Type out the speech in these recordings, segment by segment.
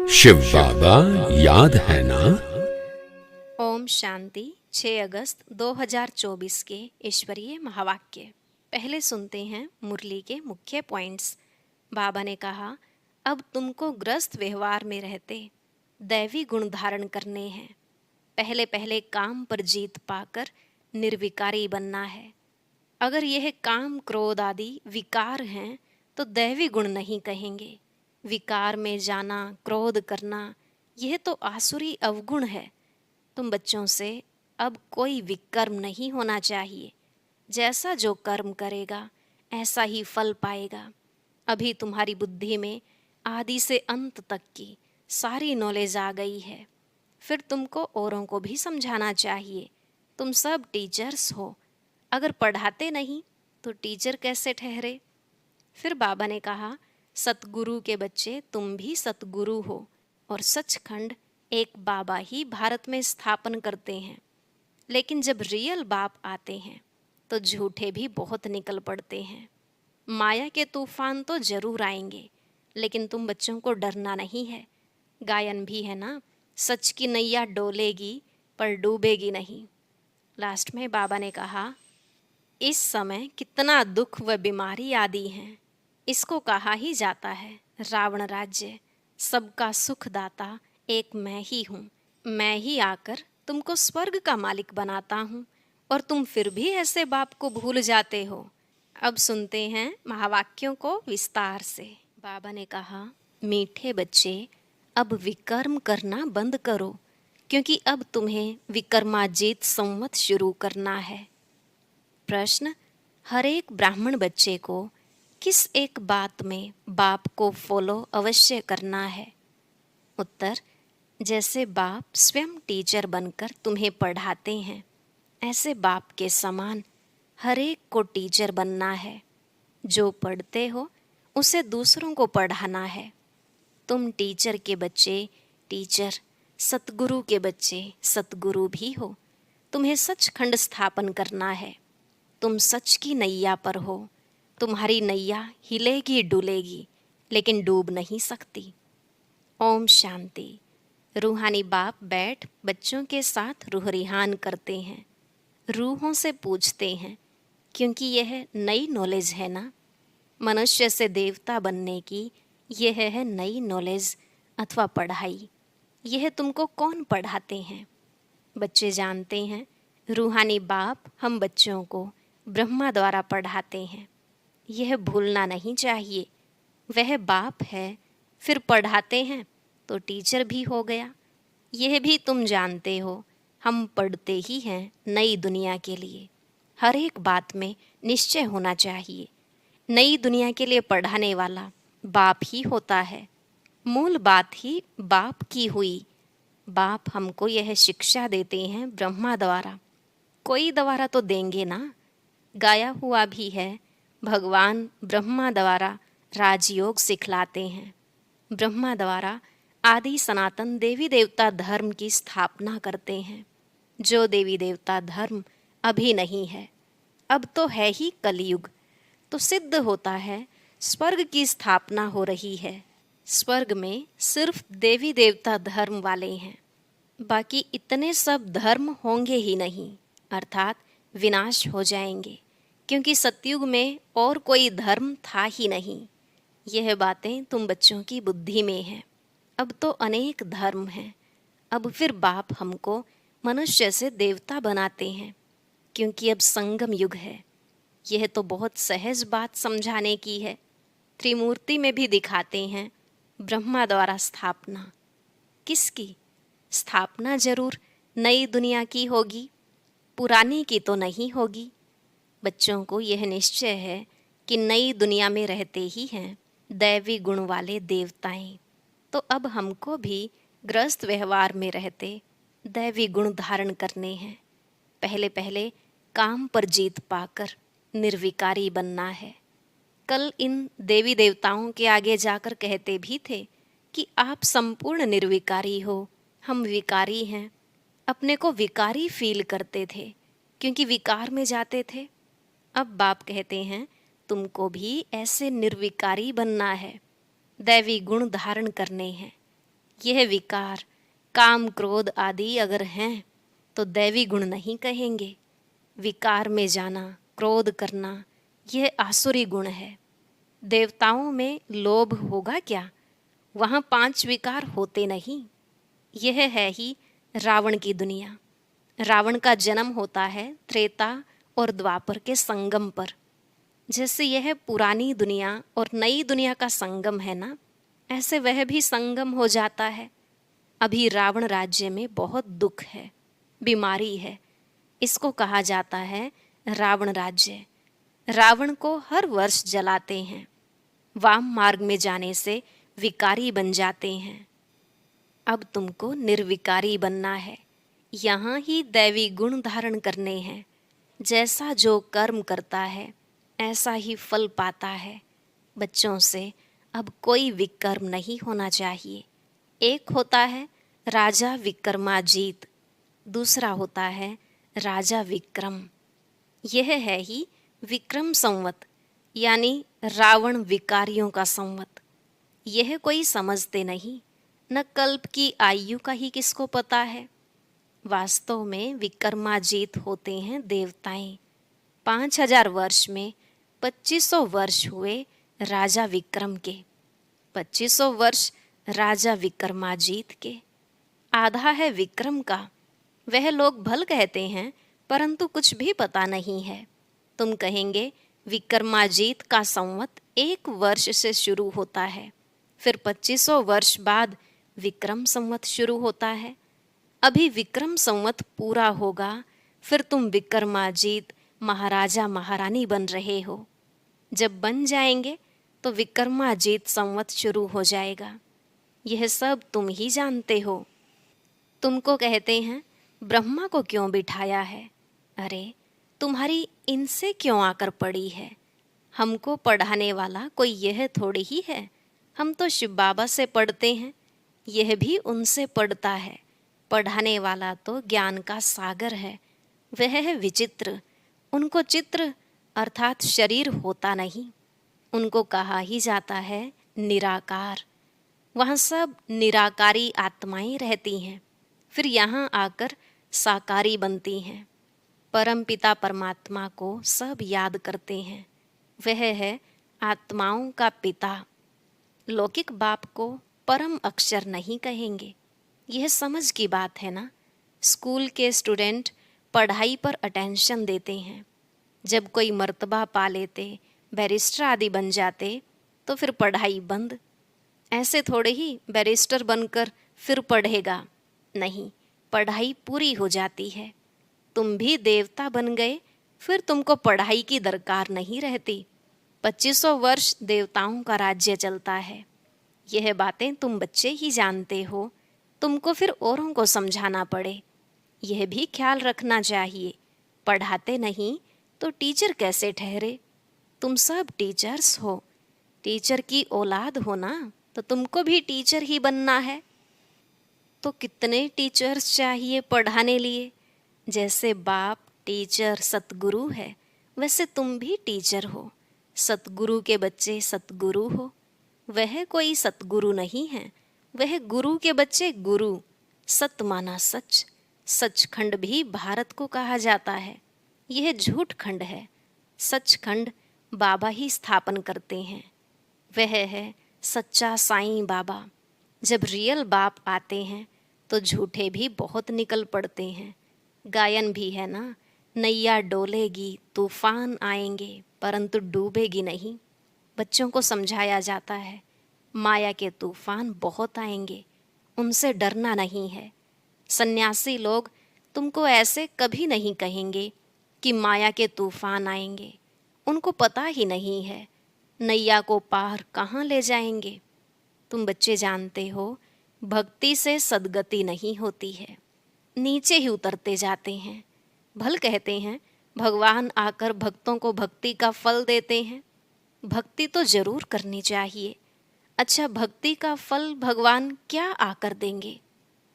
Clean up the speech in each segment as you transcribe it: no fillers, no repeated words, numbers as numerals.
शिव बाबा याद है ना। ओम शांति। 6 अगस्त 2024 के ईश्वरीय महावाक्य। पहले सुनते हैं मुरली के मुख्य पॉइंट्स। बाबा ने कहा, अब तुमको ग्रस्त व्यवहार में रहते दैवी गुण धारण करने हैं। पहले पहले काम पर जीत पाकर निर्विकारी बनना है। अगर यह काम क्रोध आदि विकार हैं तो दैवी गुण नहीं कहेंगे। विकार में जाना, क्रोध करना, यह तो आसुरी अवगुण है। तुम बच्चों से अब कोई विकर्म नहीं होना चाहिए। जैसा जो कर्म करेगा ऐसा ही फल पाएगा। अभी तुम्हारी बुद्धि में आदि से अंत तक की सारी नॉलेज आ गई है। फिर तुमको औरों को भी समझाना चाहिए। तुम सब टीचर्स हो, अगर पढ़ाते नहीं तो टीचर कैसे ठहरे। फिर बाबा ने कहा, सतगुरु के बच्चे तुम भी सतगुरु हो और सचखंड एक बाबा ही भारत में स्थापन करते हैं। लेकिन जब रियल बाप आते हैं तो झूठे भी बहुत निकल पड़ते हैं। माया के तूफान तो जरूर आएंगे, लेकिन तुम बच्चों को डरना नहीं है। गायन भी है ना, सच की नैया डोलेगी पर डूबेगी नहीं। लास्ट में बाबा ने कहा, इस समय कितना दुख व बीमारी आदि हैं। इसको कहा ही जाता है रावण राज्य। सबका सुख दाता एक मैं ही हूँ। मैं ही आकर तुमको स्वर्ग का मालिक बनाता हूँ और तुम फिर भी ऐसे बाप को भूल जाते हो। अब सुनते हैं महावाक्यों को विस्तार से। बाबा ने कहा, मीठे बच्चे, अब विकर्म करना बंद करो, क्योंकि अब तुम्हें विकर्माजीत संवत शुरू करना है। प्रश्न, हर एक ब्राह्मण बच्चे को किस एक बात में बाप को फॉलो अवश्य करना है? उत्तर, जैसे बाप स्वयं टीचर बनकर तुम्हें पढ़ाते हैं, ऐसे बाप के समान हर एक को टीचर बनना है। जो पढ़ते हो उसे दूसरों को पढ़ाना है। तुम टीचर के बच्चे टीचर, सतगुरु के बच्चे सतगुरु भी हो। तुम्हें सचखंड स्थापन करना है। तुम सच की नैया पर हो। तुम्हारी नैया हिलेगी डुलेगी, लेकिन डूब नहीं सकती। ओम शांति। रूहानी बाप बैठ बच्चों के साथ रूह रिहान करते हैं। रूहों से पूछते हैं, क्योंकि यह नई नॉलेज है ना। मनुष्य से देवता बनने की यह है नई नॉलेज अथवा पढ़ाई। यह तुमको कौन पढ़ाते हैं? बच्चे जानते हैं, रूहानी बाप हम बच्चों को ब्रह्मा द्वारा पढ़ाते हैं। यह भूलना नहीं चाहिए। वह बाप है, फिर पढ़ाते हैं तो टीचर भी हो गया। यह भी तुम जानते हो, हम पढ़ते ही हैं नई दुनिया के लिए। हर एक बात में निश्चय होना चाहिए। नई दुनिया के लिए पढ़ाने वाला बाप ही होता है। मूल बात ही बाप की हुई। बाप हमको यह शिक्षा देते हैं ब्रह्मा द्वारा। कोई द्वारा तो देंगे ना। गाया हुआ भी है, भगवान ब्रह्मा द्वारा राजयोग सिखलाते हैं। ब्रह्मा द्वारा आदि सनातन देवी देवता धर्म की स्थापना करते हैं। जो देवी देवता धर्म अभी नहीं है, अब तो है ही कलयुग, तो सिद्ध होता है स्वर्ग की स्थापना हो रही है। स्वर्ग में सिर्फ देवी देवता धर्म वाले हैं, बाकी इतने सब धर्म होंगे ही नहीं, अर्थात विनाश हो जाएंगे, क्योंकि सतयुग में और कोई धर्म था ही नहीं। यह बातें तुम बच्चों की बुद्धि में हैं। अब तो अनेक धर्म हैं। अब फिर बाप हमको मनुष्य से देवता बनाते हैं, क्योंकि अब संगम युग है। यह तो बहुत सहज बात समझाने की है। त्रिमूर्ति में भी दिखाते हैं ब्रह्मा द्वारा स्थापना। किसकी स्थापना? जरूर नई दुनिया की होगी, पुरानी की तो नहीं होगी। बच्चों को यह निश्चय है कि नई दुनिया में रहते ही हैं दैवी गुण वाले देवताएं। तो अब हमको भी ग्रस्त व्यवहार में रहते दैवी गुण धारण करने हैं। पहले पहले काम पर जीत पाकर निर्विकारी बनना है। कल इन देवी देवताओं के आगे जाकर कहते भी थे कि आप संपूर्ण निर्विकारी हो, हम विकारी हैं। अपने को विकारी फील करते थे, क्योंकि विकार में जाते थे। अब बाप कहते हैं, तुमको भी ऐसे निर्विकारी बनना है, दैवी गुण धारण करने हैं। यह विकार काम क्रोध आदि अगर हैं तो दैवी गुण नहीं कहेंगे। विकार में जाना, क्रोध करना, यह आसुरी गुण है। देवताओं में लोभ होगा क्या? वहाँ 5 विकार होते नहीं। यह है ही रावण की दुनिया। रावण का जन्म होता है त्रेता और द्वापर के संगम पर। जैसे यह पुरानी दुनिया और नई दुनिया का संगम है ना, ऐसे वह भी संगम हो जाता है। अभी रावण राज्य में बहुत दुख है, बीमारी है। इसको कहा जाता है रावण राज्य। रावण को हर वर्ष जलाते हैं। वाम मार्ग में जाने से विकारी बन जाते हैं। अब तुमको निर्विकारी बनना है। यहाँ ही दैवी गुण धारण करने हैं। जैसा जो कर्म करता है ऐसा ही फल पाता है। बच्चों से अब कोई विकर्म नहीं होना चाहिए। एक होता है राजा विक्रमाजीत, दूसरा होता है राजा विक्रम। यह है ही विक्रम संवत, यानी रावण विकारियों का संवत। यह कोई समझते नहीं, न कल्प की आयु का ही किसको पता है। वास्तव में विक्रमाजीत होते हैं देवताएं। 5000 वर्ष में 2500 वर्ष हुए राजा विक्रम के, 2500 वर्ष राजा विक्रमाजीत के। आधा है विक्रम का। वह लोग भल कहते हैं परंतु कुछ भी पता नहीं है। तुम कहेंगे विक्रमाजीत का संवत 1 वर्ष से शुरू होता है, फिर 2500 वर्ष बाद विक्रम संवत शुरू होता है। अभी विक्रम संवत पूरा होगा, फिर तुम विक्रमाजीत महाराजा महारानी बन रहे हो। जब बन जाएंगे तो विक्रमाजीत संवत शुरू हो जाएगा। यह सब तुम ही जानते हो। तुमको कहते हैं ब्रह्मा को क्यों बिठाया है? अरे तुम्हारी इनसे क्यों आकर पड़ी है? हमको पढ़ाने वाला कोई यह थोड़ी ही है। हम तो शिव बाबा से पढ़ते हैं, यह भी उनसे पढ़ता है। पढ़ाने वाला तो ज्ञान का सागर है। वह है विचित्र। उनको चित्र अर्थात शरीर होता नहीं। उनको कहा ही जाता है निराकार। वहाँ सब निराकारी आत्माएं रहती हैं, फिर यहाँ आकर साकारी बनती हैं। परमपिता परमात्मा को सब याद करते हैं। वह है आत्माओं का पिता। लौकिक बाप को परम अक्षर नहीं कहेंगे। यह समझ की बात है ना। स्कूल के स्टूडेंट पढ़ाई पर अटेंशन देते हैं। जब कोई मर्तबा पा लेते, बैरिस्टर आदि बन जाते, तो फिर पढ़ाई बंद। ऐसे थोड़े ही बैरिस्टर बनकर फिर पढ़ेगा, नहीं, पढ़ाई पूरी हो जाती है। तुम भी देवता बन गए, फिर तुमको पढ़ाई की दरकार नहीं रहती। 2500 वर्ष देवताओं का राज्य चलता है। यह बातें तुम बच्चे ही जानते हो, तुमको फिर औरों को समझाना पड़े। यह भी ख्याल रखना चाहिए, पढ़ाते नहीं तो टीचर कैसे ठहरे? तुम सब टीचर्स हो, टीचर की औलाद हो ना, तो तुमको भी टीचर ही बनना है। तो कितने टीचर्स चाहिए पढ़ाने लिए? जैसे बाप टीचर सतगुरु है, वैसे तुम भी टीचर हो। सतगुरु के बच्चे सतगुरु हो। वह कोई सतगुरु नहीं है, वह गुरु के बच्चे गुरु। सत माना सच, सचखंड भी भारत को कहा जाता है। यह झूठ खंड है। सचखंड बाबा ही स्थापन करते हैं। वह है सच्चा साईं बाबा। जब रियल बाप आते हैं तो झूठे भी बहुत निकल पड़ते हैं। गायन भी है ना, नैया डोलेगी तूफान आएंगे परंतु डूबेगी नहीं। बच्चों को समझाया जाता है माया के तूफान बहुत आएंगे, उनसे डरना नहीं है। सन्यासी लोग तुमको ऐसे कभी नहीं कहेंगे कि माया के तूफान आएंगे। उनको पता ही नहीं है नैया को पार कहाँ ले जाएंगे। तुम बच्चे जानते हो, भक्ति से सद्गति नहीं होती है, नीचे ही उतरते जाते हैं। भल कहते हैं भगवान आकर भक्तों को भक्ति का फल देते हैं। भक्ति तो जरूर करनी चाहिए। अच्छा, भक्ति का फल भगवान क्या आकर देंगे?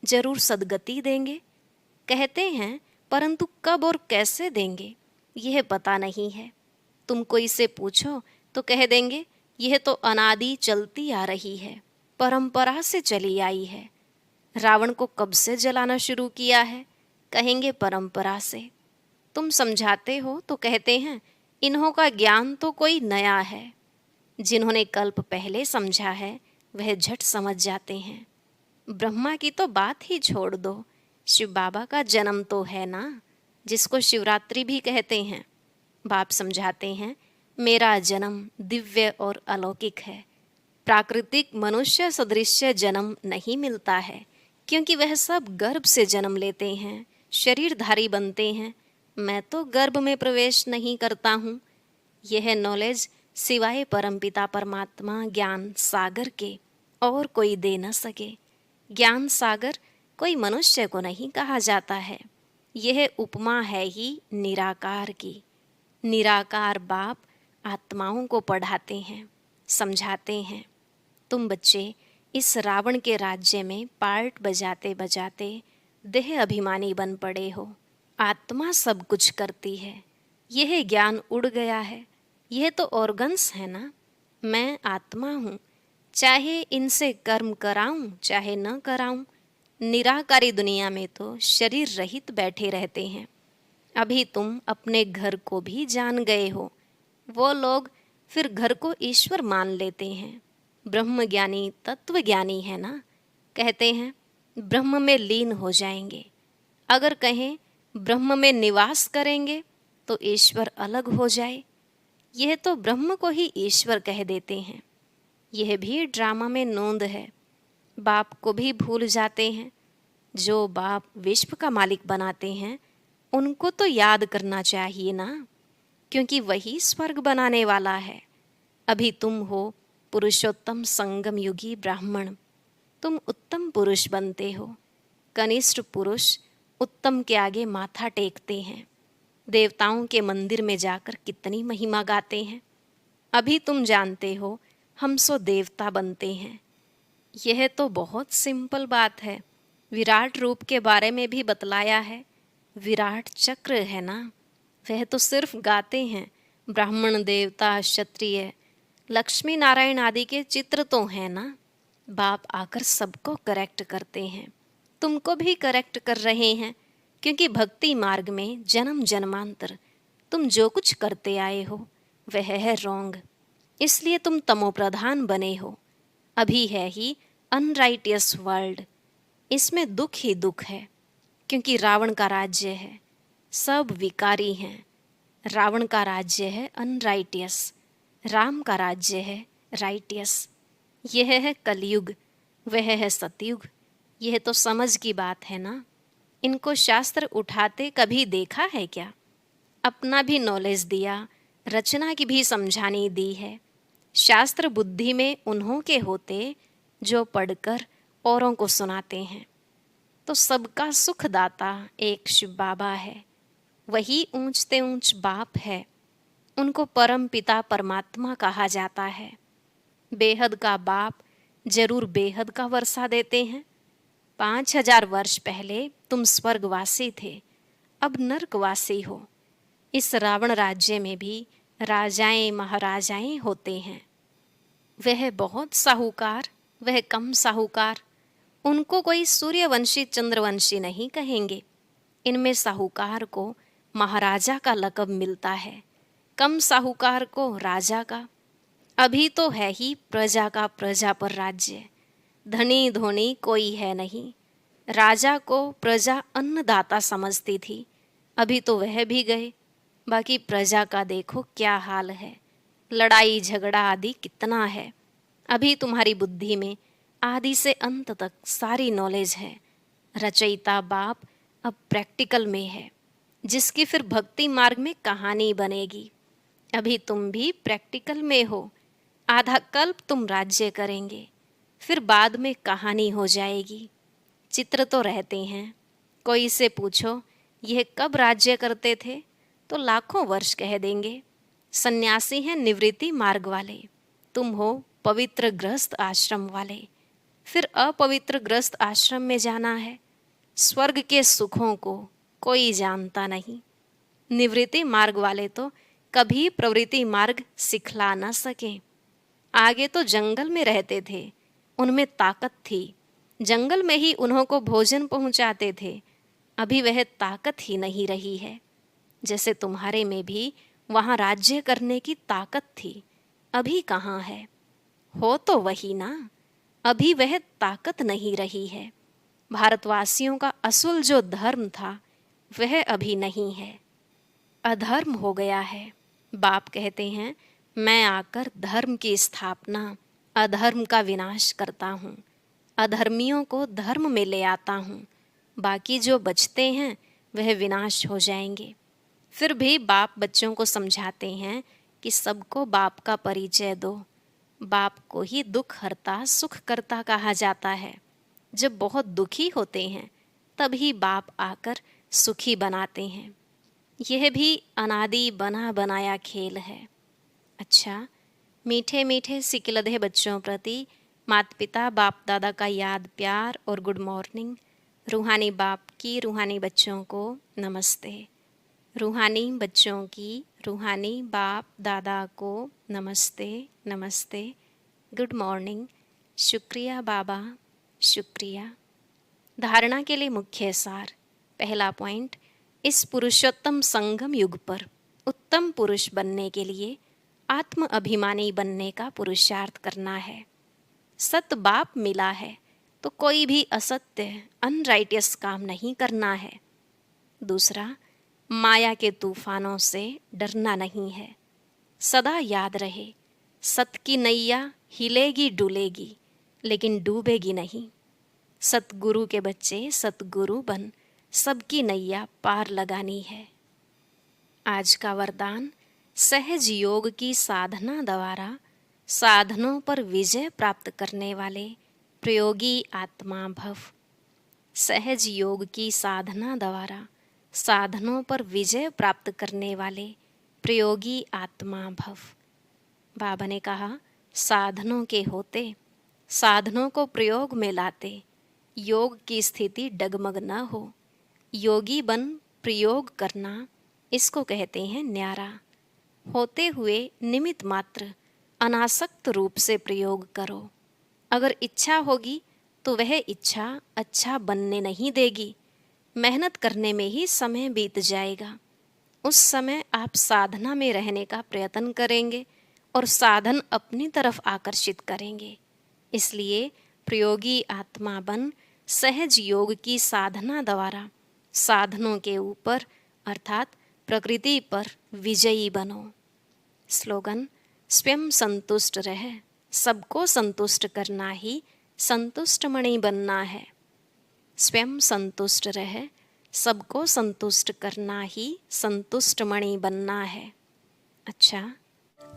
जरूर सद्गति देंगे कहते हैं, परंतु कब और कैसे देंगे यह पता नहीं है। तुम कोई से पूछो तो कह देंगे यह तो अनादि चलती आ रही है, परंपरा से चली आई है। रावण को कब से जलाना शुरू किया है? कहेंगे परंपरा से। तुम समझाते हो तो कहते हैं इन्हों का ज्ञान तो कोई नया है। जिन्होंने कल्प पहले समझा है वह झट समझ जाते हैं। ब्रह्मा की तो बात ही छोड़ दो, शिव बाबा का जन्म तो है ना, जिसको शिवरात्रि भी कहते हैं। बाप समझाते हैं मेरा जन्म दिव्य और अलौकिक है। प्राकृतिक मनुष्य सदृश्य जन्म नहीं मिलता है, क्योंकि वह सब गर्भ से जन्म लेते हैं, शरीरधारी बनते हैं। मैं तो गर्भ में प्रवेश नहीं करता हूँ। यह नॉलेज सिवाय परमपिता परमात्मा ज्ञान सागर के और कोई दे न सके। ज्ञान सागर कोई मनुष्य को नहीं कहा जाता है। यह उपमा है ही निराकार की। निराकार बाप आत्माओं को पढ़ाते हैं, समझाते हैं। तुम बच्चे इस रावण के राज्य में पार्ट बजाते बजाते देह अभिमानी बन पड़े हो। आत्मा सब कुछ करती है। यह ज्ञान उड़ गया है। यह तो ऑर्गन्स है ना। मैं आत्मा हूँ, चाहे इनसे कर्म कराऊं चाहे न कराऊं। निराकारी दुनिया में तो शरीर रहित बैठे रहते हैं। अभी तुम अपने घर को भी जान गए हो। वो लोग फिर घर को ईश्वर मान लेते हैं। ब्रह्म ज्ञानी तत्व ज्ञानी है ना, कहते हैं ब्रह्म में लीन हो जाएंगे। अगर कहें ब्रह्म में निवास करेंगे तो ईश्वर अलग हो जाए। यह तो ब्रह्म को ही ईश्वर कह देते हैं। यह भी ड्रामा में नोंद है। बाप को भी भूल जाते हैं। जो बाप विश्व का मालिक बनाते हैं उनको तो याद करना चाहिए ना, क्योंकि वही स्वर्ग बनाने वाला है। अभी तुम हो पुरुषोत्तम संगम युगी ब्राह्मण। तुम उत्तम पुरुष बनते हो। कनिष्ठ पुरुष उत्तम के आगे माथा टेकते हैं। देवताओं के मंदिर में जाकर कितनी महिमा गाते हैं। अभी तुम जानते हो हम सो देवता बनते हैं। यह तो बहुत सिंपल बात है। विराट रूप के बारे में भी बतलाया है। विराट चक्र है ना, वह तो सिर्फ गाते हैं। ब्राह्मण देवता क्षत्रिय लक्ष्मी नारायण आदि के चित्र तो हैं ना। बाप आकर सबको करेक्ट करते हैं। तुमको भी करेक्ट कर रहे हैं, क्योंकि भक्ति मार्ग में जन्म जन्मांतर तुम जो कुछ करते आए हो वह है रॉन्ग। इसलिए तुम तमोप्रधान बने हो। अभी है ही अनराइटियस वर्ल्ड। इसमें दुख ही दुख है, क्योंकि रावण का राज्य है। सब विकारी हैं। रावण का राज्य है अनराइटियस, राम का राज्य है राइटियस। यह है कलयुग, वह है सतयुग। यह तो समझ की बात है ना। इनको शास्त्र उठाते कभी देखा है क्या? अपना भी नॉलेज दिया, रचना की भी समझानी दी है। शास्त्र बुद्धि में उन्हों के होते जो पढ़कर औरों को सुनाते हैं। तो सबका सुखदाता एक शिव बाबा है। वही ऊंचते ऊंच बाप है। उनको परम पिता परमात्मा कहा जाता है। बेहद का बाप जरूर बेहद का वर्षा देते हैं। 5000 वर्ष पहले तुम स्वर्गवासी थे, अब नरकवासी हो। इस रावण राज्य में भी राजाएं महाराजाएं होते हैं। वह बहुत साहूकार, वह कम साहूकार। उनको कोई सूर्यवंशी चंद्रवंशी नहीं कहेंगे। इनमें साहूकार को महाराजा का लक़ब मिलता है, कम साहूकार को राजा का। अभी तो है ही प्रजा का प्रजा पर राज्य। धनी धोनी कोई है नहीं। राजा को प्रजा अन्नदाता समझती थी, अभी तो वह भी गए। बाकी प्रजा का देखो क्या हाल है। लड़ाई झगड़ा आदि कितना है। अभी तुम्हारी बुद्धि में आदि से अंत तक सारी नॉलेज है। रचयिता बाप अब प्रैक्टिकल में है, जिसकी फिर भक्ति मार्ग में कहानी बनेगी। अभी तुम भी प्रैक्टिकल में हो। आधा कल्प तुम राज्य करेंगे, फिर बाद में कहानी हो जाएगी। चित्र तो रहते हैं। कोई से पूछो यह कब राज्य करते थे तो लाखों वर्ष कह देंगे। सन्यासी हैं निवृत्ति मार्ग वाले, तुम हो पवित्र ग्रस्त आश्रम वाले। फिर अपवित्र ग्रस्त आश्रम में जाना है। स्वर्ग के सुखों को कोई जानता नहीं। निवृत्ति मार्ग वाले तो कभी प्रवृत्ति मार्ग सिखला न सके। आगे तो जंगल में रहते थे, उनमें ताकत थी। जंगल में ही उन्हों को भोजन पहुंचाते थे। अभी वह ताकत ही नहीं रही है। जैसे तुम्हारे में भी वहाँ राज्य करने की ताकत थी, अभी कहाँ है? हो तो वही ना, अभी वह ताकत नहीं रही है। भारतवासियों का असूल जो धर्म था वह अभी नहीं है, अधर्म हो गया है। बाप कहते हैं, मैं आकर धर्म की स्थापना, अधर्म का विनाश करता हूँ, अधर्मियों को धर्म में ले आता हूँ, बाकी जो बचते हैं वह विनाश हो जाएंगे। फिर भी बाप बच्चों को समझाते हैं कि सबको बाप का परिचय दो। बाप को ही दुख हरता सुख करता कहा जाता है। जब बहुत दुखी होते हैं तभी बाप आकर सुखी बनाते हैं। यह भी अनादि बना बनाया खेल है। अच्छा, मीठे मीठे सिकिलधे बच्चों प्रति माता पिता बाप दादा का याद प्यार और गुड मॉर्निंग। रूहानी बाप की रूहानी बच्चों को नमस्ते। रूहानी बच्चों की रूहानी बाप दादा को नमस्ते नमस्ते, गुड मॉर्निंग, शुक्रिया बाबा, शुक्रिया। धारणा के लिए मुख्य सार। पहला पॉइंट, इस पुरुषोत्तम संगम युग पर उत्तम पुरुष बनने के लिए आत्म अभिमानी बनने का पुरुषार्थ करना है। सत बाप मिला है तो कोई भी असत्य अनराइटियस काम नहीं करना है। दूसरा, माया के तूफानों से डरना नहीं है। सदा याद रहे, सत की नैया हिलेगी डुलेगी लेकिन डूबेगी नहीं। सतगुरु के बच्चे सतगुरु बन सबकी नैया पार लगानी है। आज का वरदान, सहज योग की साधना द्वारा साधनों पर विजय प्राप्त करने वाले प्रयोगी आत्मा भव। सहज योग की साधना द्वारा साधनों पर विजय प्राप्त करने वाले प्रयोगी आत्मा भव। बाबा ने कहा, साधनों के होते साधनों को प्रयोग में लाते योग की स्थिति डगमग न हो। योगी बन प्रयोग करना, इसको कहते हैं न्यारा। होते हुए निमित्त मात्र अनासक्त रूप से प्रयोग करो। अगर इच्छा होगी तो वह इच्छा अच्छा बनने नहीं देगी। मेहनत करने में ही समय बीत जाएगा। उस समय आप साधना में रहने का प्रयत्न करेंगे और साधन अपनी तरफ आकर्षित करेंगे। इसलिए प्रयोगी आत्मा बन सहज योग की साधना द्वारा साधनों के ऊपर अर्थात प्रकृति पर विजयी बनो। स्लोगन, स्वयं संतुष्ट रह, सबको संतुष्ट करना ही संतुष्ट मणि बनना है। स्वयं संतुष्ट रह, सबको संतुष्ट करना ही संतुष्ट मणि बनना है। अच्छा,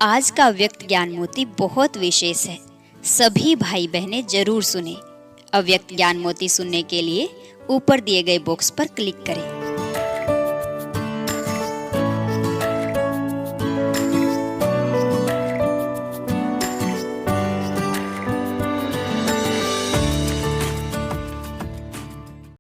आज का अव्यक्त ज्ञान मोती बहुत विशेष है, सभी भाई बहनें जरूर सुने। अव्यक्त ज्ञान मोती सुनने के लिए ऊपर दिए गए बॉक्स पर क्लिक करें।